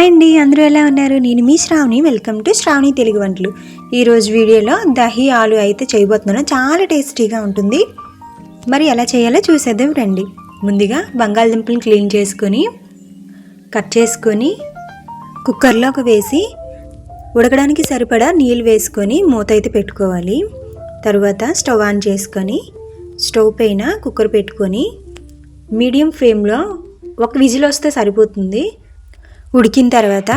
Hi అండి, అందరూ ఎలా ఉన్నారు? నేను మీ శ్రావణి. వెల్కమ్ టు శ్రావణి తెలుగు వంటలు. ఈరోజు వీడియోలో దహి ఆలు అయితే చేయబోతున్నాను. చాలా టేస్టీగా ఉంటుంది. మరి ఎలా చేయాలో చూసేద్దాం రండి. ముందుగా బంగాళదుంపలను క్లీన్ చేసుకొని కట్ చేసుకొని కుక్కర్లోకి వేసి ఉడకడానికి సరిపడా నీళ్ళు వేసుకొని మూత అయితే పెట్టుకోవాలి. తర్వాత స్టవ్ ఆన్ చేసుకొని స్టవ్ పైన కుక్కర్ పెట్టుకొని మీడియం ఫ్లేమ్లో ఒక విజిల్ వస్తే సరిపోతుంది. ఉడికిన తర్వాత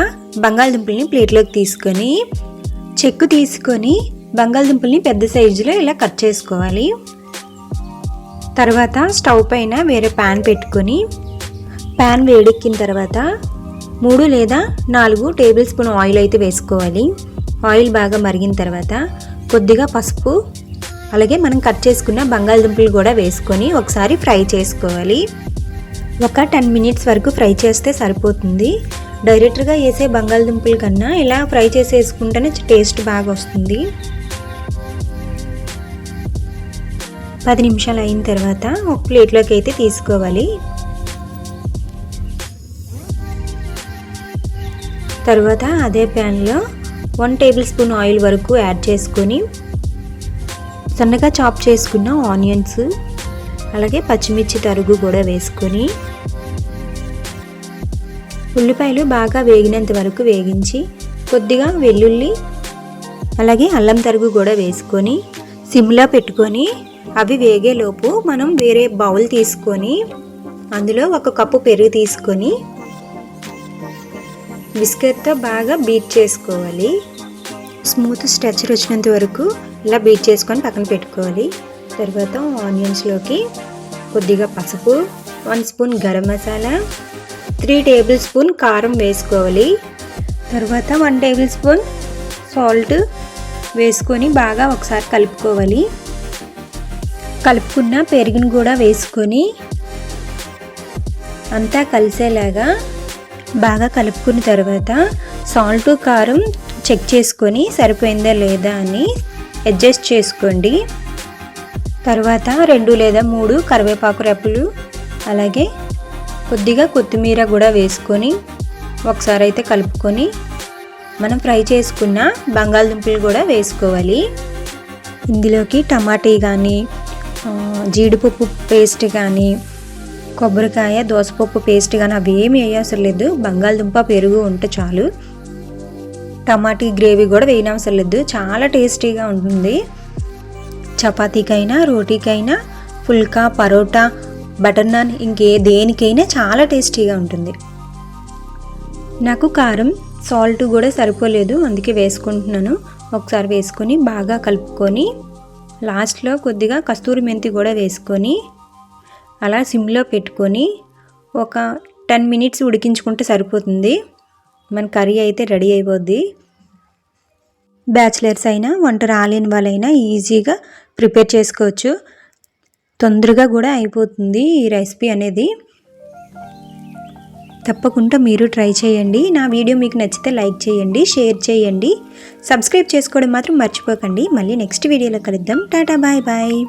బంగాళదుంపల్ని ప్లేట్లోకి తీసుకొని చెక్కు తీసుకొని బంగాళదుంపల్ని పెద్ద సైజులో ఇలా కట్ చేసుకోవాలి. తర్వాత స్టవ్ పైన వేరే ప్యాన్ పెట్టుకొని ప్యాన్ వేడెక్కిన తర్వాత 3 లేదా 4 టేబుల్ స్పూన్ ఆయిల్ అయితే వేసుకోవాలి. ఆయిల్ బాగా మరిగిన తర్వాత కొద్దిగా పసుపు అలాగే మనం కట్ చేసుకున్న బంగాళదుంపలు కూడా వేసుకొని ఒకసారి ఫ్రై చేసుకోవాలి. ఒక 10 మినిట్స్ వరకు ఫ్రై చేస్తే సరిపోతుంది. డైరెక్ట్గా వేసే బంగాళదుంపల కన్నా ఇలా ఫ్రై చేసి వేసుకుంటేనే టేస్ట్ బాగా వస్తుంది. 10 నిమిషాలు అయిన తర్వాత ఒక ప్లేట్లోకి అయితే తీసుకోవాలి. తర్వాత అదే ప్యాన్లో 1 టేబుల్ స్పూన్ ఆయిల్ వరకు యాడ్ చేసుకొని సన్నగా చాప్ చేసుకున్న ఆనియన్స్ అలాగే పచ్చిమిర్చి తరుగు కూడా వేసుకొని ఉల్లిపాయలు బాగా వేగినంత వరకు వేగించి కొద్దిగా వెల్లుల్లి అలాగే అల్లం తరుగు కూడా వేసుకొని సిమ్లో పెట్టుకొని అవి వేగేలోపు మనం వేరే బౌల్ తీసుకొని అందులో 1 కప్పు పెరుగు తీసుకొని విస్కర్తో బాగా బీట్ చేసుకోవాలి. స్మూత్ స్ట్రక్చర్ వచ్చినంత వరకు ఇలా బీట్ చేసుకొని పక్కన పెట్టుకోవాలి. తర్వాత ఆనియన్స్లోకి కొద్దిగా పసుపు, 1 spoon garam masala, 3 table spoon కారం వేసుకోవాలి. తర్వాత 1 టేబుల్ స్పూన్ సాల్ట్ వేసుకొని బాగా ఒకసారి కలుపుకోవాలి. కలుపుకున్న పెరుగును కూడా వేసుకొని అంతా కలిసేలాగా బాగా కలుపుకున్న తర్వాత సాల్ట్ కారం చెక్ చేసుకొని సరిపోయిందా లేదా అని అడ్జస్ట్ చేసుకోండి. తర్వాత 2 లేదా 3 కరివేపాకు రెప్పలు అలాగే కొద్దిగా కొత్తిమీర కూడా వేసుకొని ఒకసారి అయితే కలుపుకొని మనం ఫ్రై చేసుకున్న బంగాళదుంపలు కూడా వేసుకోవాలి. ఇందులోకి టమాటీ కానీ జీడిపప్పు పేస్ట్ కానీ కొబ్బరికాయ దోసపప్పు పేస్ట్ కానీ అవి ఏమి వేయవసరం లేదు. బంగాళదుంప పెరుగు ఉంటే చాలు. టమాటీ గ్రేవీ కూడా వేయనవసరం లేదు. చాలా టేస్టీగా ఉంటుంది. చపాతీకైనా రోటీకైనా ఫుల్కా పరోటా బటర్ నాన్ దేనికైనా చాలా టేస్టీగా ఉంటుంది. నాకు కారం సాల్ట్ కూడా సరిపోలేదు, అందుకే వేసుకుంటున్నాను. ఒకసారి వేసుకొని బాగా కలుపుకొని లాస్ట్లో కొద్దిగా కస్తూరి మెంతి కూడా వేసుకొని అలా సిమ్లో పెట్టుకొని ఒక 10 మినిట్స్ ఉడికించుకుంటే సరిపోతుంది. మన కర్రీ అయితే రెడీ అయిపోద్ది. బ్యాచిలర్స్ అయినా వంట రాలేని వాళ్ళైనా ఈజీగా ప్రిపేర్ చేసుకోవచ్చు. తొందరగా కూడా అయిపోతుంది ఈ రెసిపీ అనేది. తప్పకుండా మీరు ట్రై చేయండి. నా వీడియో మీకు నచ్చితే లైక్ చేయండి, షేర్ చేయండి, సబ్స్క్రైబ్ చేసుకోవడం మాత్రం మర్చిపోకండి. మళ్ళీ నెక్స్ట్ వీడియోలో కలుద్దాం. Tata bye bye.